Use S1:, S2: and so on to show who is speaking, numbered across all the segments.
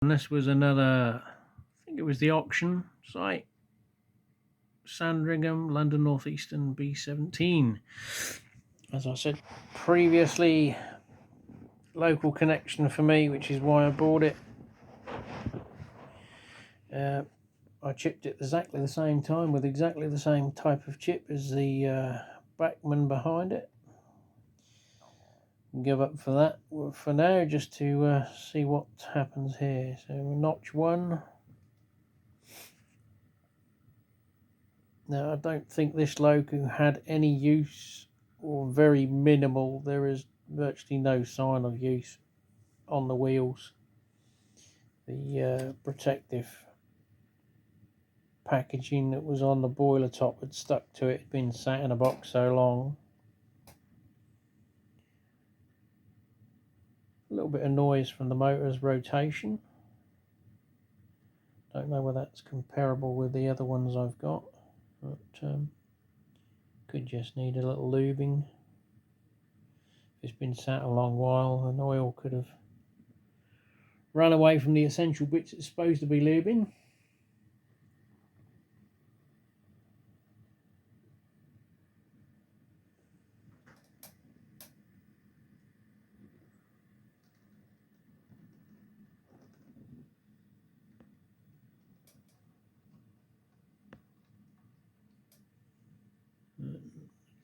S1: And this was another, I think it was the auction site, Sandringham, London North Eastern B17. As I said previously, local connection for me, which is why I bought it. I chipped it exactly the same time with exactly the same type of chip as the backman behind it. Give up for that for now, just to see what happens here. So notch 1. Now I don't think this Loco had any use, or very minimal. There is virtually no sign of use on the wheels. The protective packaging that was on the boiler top had stuck to it. It had been sat in a box so long. A little bit of noise from the motor's rotation. Don't know whether that's comparable with the other ones I've got, but could just need a little lubing. If it's been sat a long while, an oil could have run away from the essential bits it's supposed to be lubing.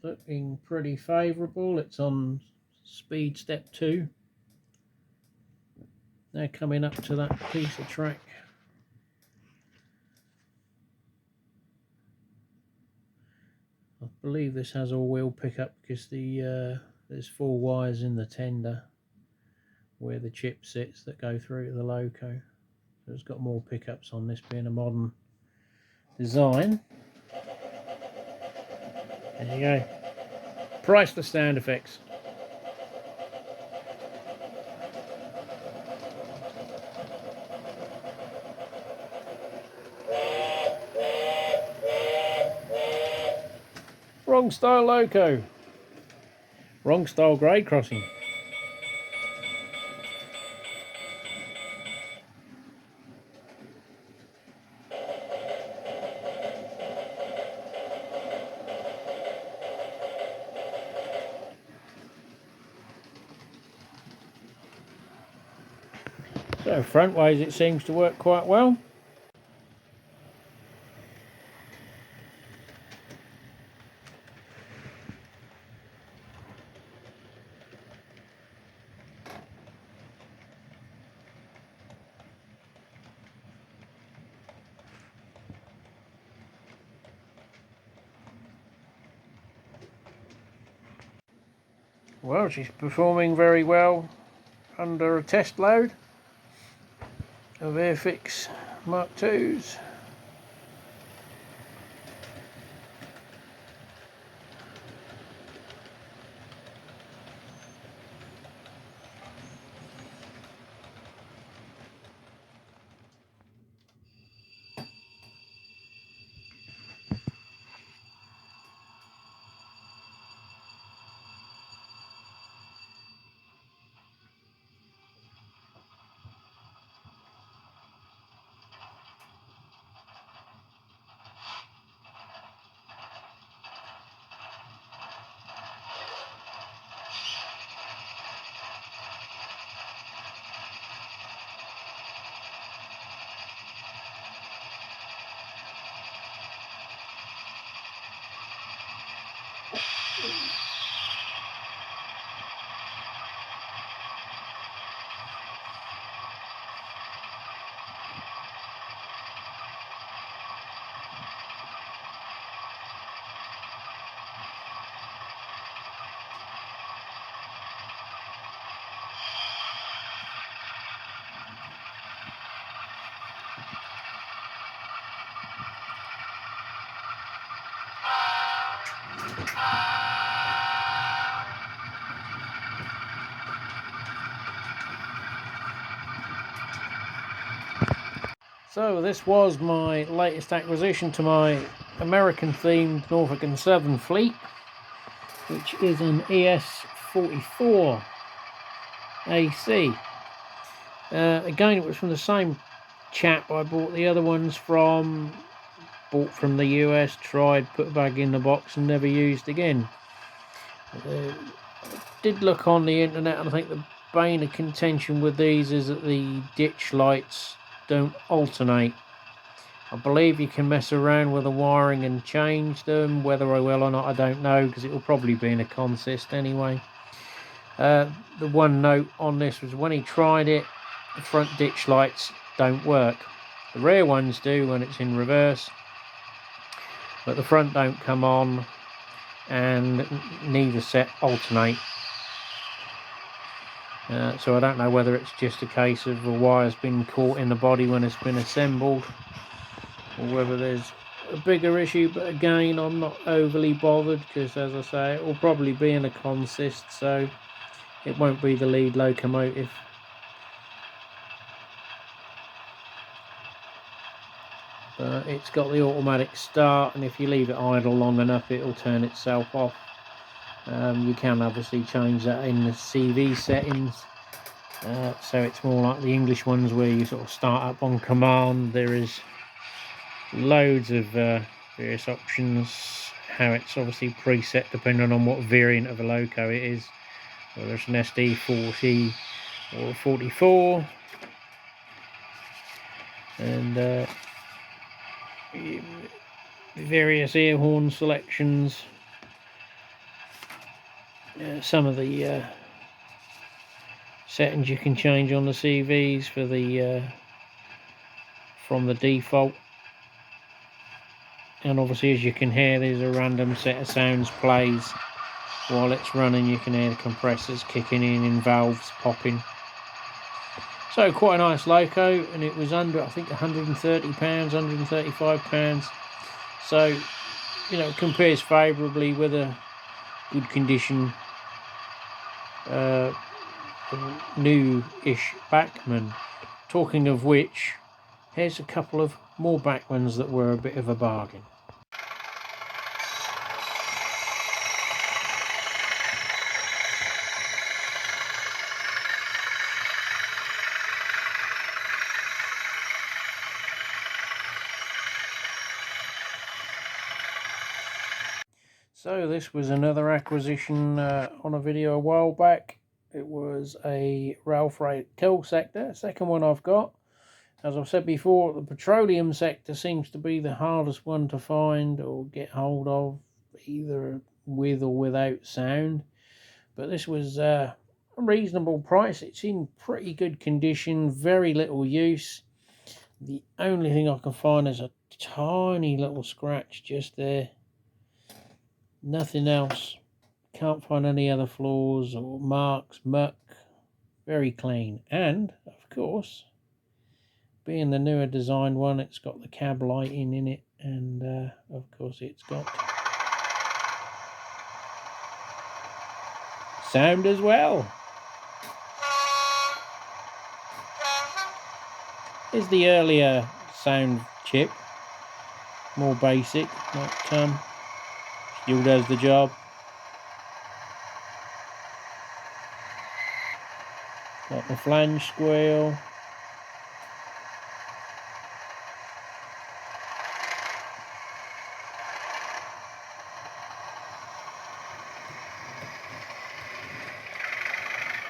S1: Looking pretty favourable. It's on speed step 2. Now coming up to that piece of track. I believe this has all-wheel pickup because there's 4 wires in the tender where the chip sits that go through to the Loco. So it's got more pickups on this, being a modern design. There you go. Priceless sound effects. Wrong style Loco. Wrong style grade crossing. So front ways it seems to work quite well. Well, she's performing very well under a test load of Airfix Mark IIs. So this was my latest acquisition to my American themed Norfolk and Southern fleet, which is an ES44 AC. Again, it was from the same chap I bought the other ones from. Bought from the US, tried, put back in the box and never used again. Did look on the internet, and I think the bane of contention with these is that the ditch lights don't alternate. I believe you can mess around with the wiring and change them. Whether I will or not, I don't know, because it will probably be in a consist anyway. The one note on this was when he tried it, the front ditch lights don't work. The rear ones do when it's in reverse, but the front don't come on, and neither set alternate. So I don't know whether it's just a case of the wire's been caught in the body when it's been assembled, or whether there's a bigger issue. But again, I'm not overly bothered, because as I say, it will probably be in a consist, so it won't be the lead locomotive. But it's got the automatic start, and if you leave it idle long enough, it'll turn itself off. You can obviously change that in the CV settings, so it's more like the English ones where you sort of start up on command. There is loads of various options, how it's obviously preset depending on what variant of a Loco it is, whether it's an SD40 or 44, and various air horn selections. Some of the settings you can change on the CVs for the from the default, and obviously, as you can hear, there's a random set of sounds plays while it's running. You can hear the compressors kicking in and valves popping. So quite a nice Loco, and it was under, I think, £130, £135. So, you know, it compares favourably with a good condition new-ish Bachmann. Talking of which, here's a couple of more Bachmanns that were a bit of a bargain. So this was another acquisition on a video a while back. It was a rail freight kill sector, second one I've got. As I've said before, the petroleum sector seems to be the hardest one to find or get hold of, either with or without sound. But this was a reasonable price. It's in pretty good condition, very little use. The only thing I can find is a tiny little scratch just there. Nothing else. Can't find any other flaws or marks, muck. Very clean. And, of course, being the newer designed one, it's got the cab lighting in it, and of course it's got sound as well. Here's the earlier sound chip, more basic, but still does the job. Got the flange squeal.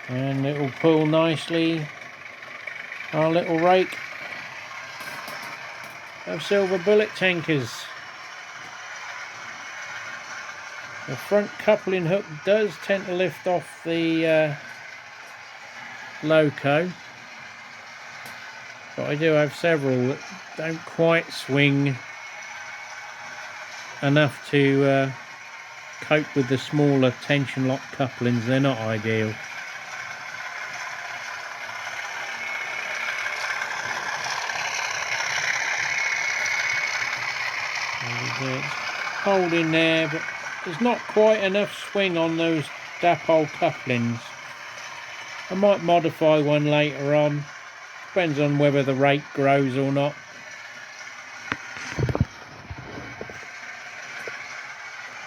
S1: And it will pull nicely our little rake of silver bullet tankers. The front coupling hook does tend to lift off the Loco, but I do have several that don't quite swing enough to cope with the smaller tension lock couplings. They're not ideal. It's holding there, but there's not quite enough swing on those dapole couplings. I might modify one later on, depends on whether the rate grows or not.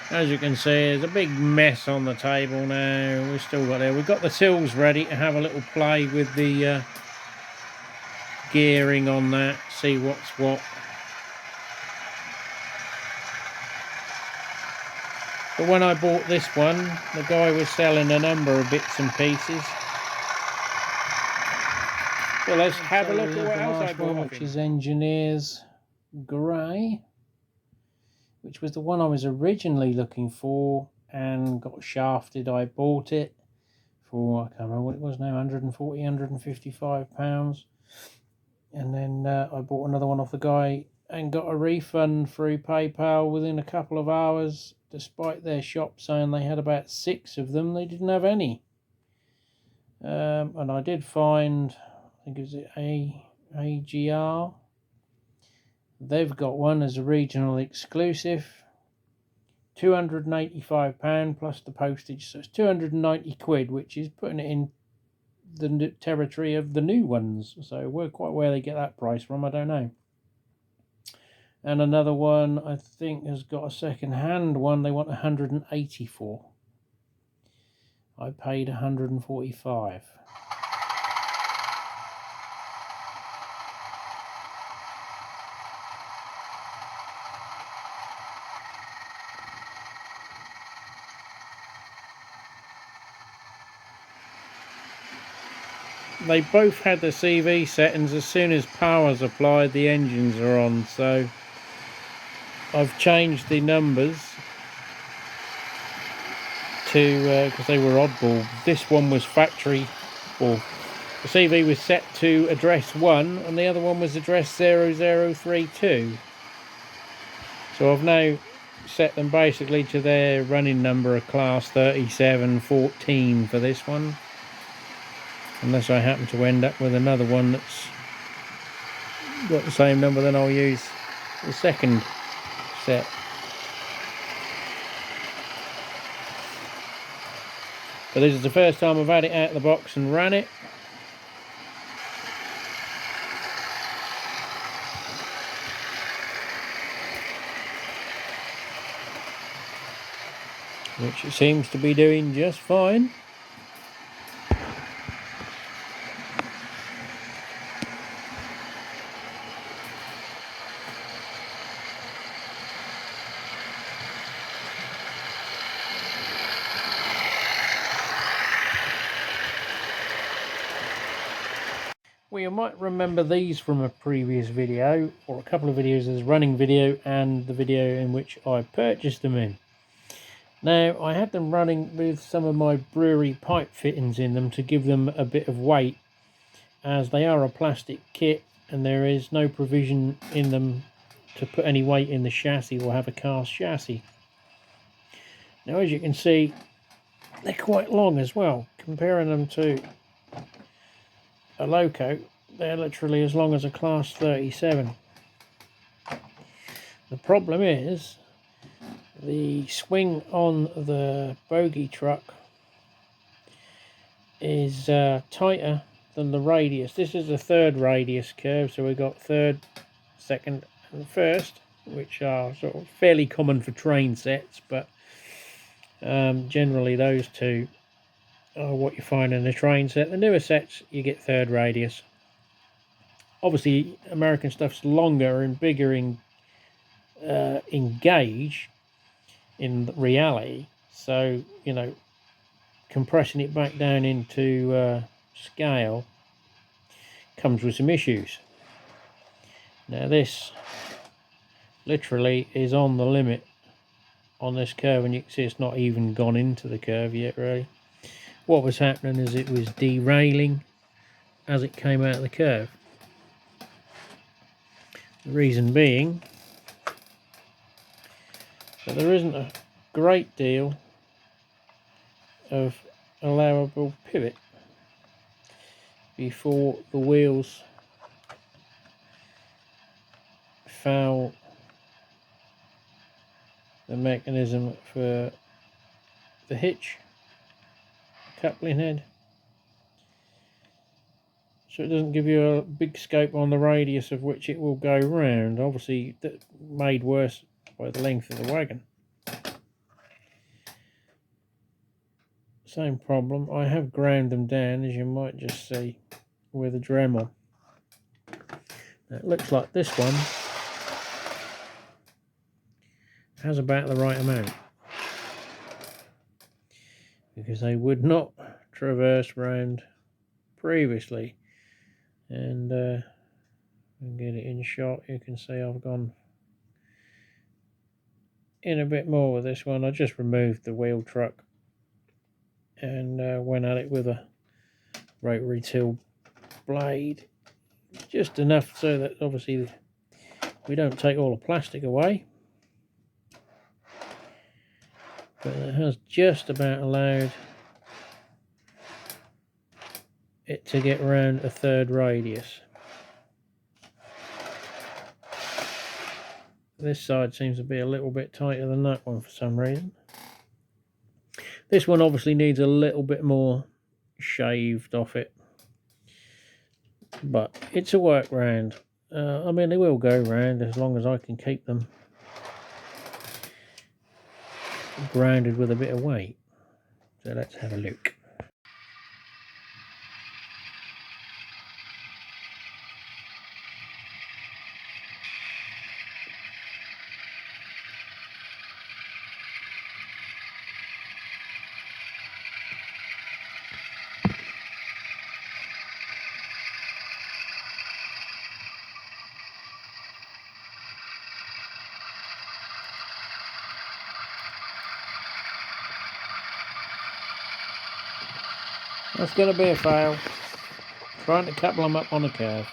S1: As you can see, there's a big mess on the table now. We've still got there. We've got the tills ready to have a little play with the gearing on that, see what's what. But when I bought this one, the guy was selling a number of bits and pieces. So let's have a look at what else I bought, which is Engineers Grey, which was the one I was originally looking for and got shafted. I bought it for, I can't remember what it was now, 140, 155 pounds. And then I bought another one off the guy and got a refund through PayPal within a couple of hours, despite their shop saying they had about 6 of them. They didn't have any. And I did find, I think it was AGR. They've got one as a regional exclusive, £285 plus the postage, so it's 290 quid, which is putting it in the territory of the new ones. So we're quite where they get that price from, I don't know. And another one I think has got a second-hand one. They want 180 for. I paid 145. They both had the CV settings. As soon as power's applied, the engines are on. So I've changed the numbers to because they were oddball. This one was factory, or the CV was set to address 1 and the other one was address 0032. So I've now set them basically to their running number of class 3714 for this one, unless I happen to end up with another one that's got the same number, then I'll use the second set. But this is the first time I've had it out of the box and ran it. Which it seems to be doing just fine. Well, you might remember these from a previous video, or a couple of videos. There's a running video and the video in which I purchased them in. Now, I had them running with some of my brewery pipe fittings in them to give them a bit of weight, as they are a plastic kit and there is no provision in them to put any weight in the chassis or have a cast chassis. Now, as you can see, they're quite long as well. Comparing them to a Loco, they're literally as long as a class 37. The problem is the swing on the bogie truck is tighter than the radius. This is a third radius curve, so we've got third, second and first, which are sort of fairly common for train sets, but generally those two are what you find in a train set. The newer sets you get third radius. Obviously American stuff's longer and bigger in gauge in reality, so you know, compressing it back down into scale comes with some issues. Now this literally is on the limit on this curve, and you can see it's not even gone into the curve yet really. What was happening is it was derailing as it came out of the curve. The reason being that there isn't a great deal of allowable pivot before the wheels foul the mechanism for the hitch coupling head, so it doesn't give you a big scope on the radius of which it will go round. Obviously that made worse by the length of the wagon. Same problem. I have ground them down, as you might just see, with a Dremel. It looks like this one has about the right amount, because they would not traverse round previously. And get it in shot, you can see I've gone in a bit more with this one. I just removed the wheel truck and went at it with a rotary till blade, just enough so that obviously we don't take all the plastic away, but it has just about allowed it to get around a third radius. This side seems to be a little bit tighter than that one for some reason. This one obviously needs a little bit more shaved off it, but it's a work round. I mean, they will go round as long as I can keep them grounded with a bit of weight. So let's have a look. That's going to be a fail. Trying to couple them up on a curve.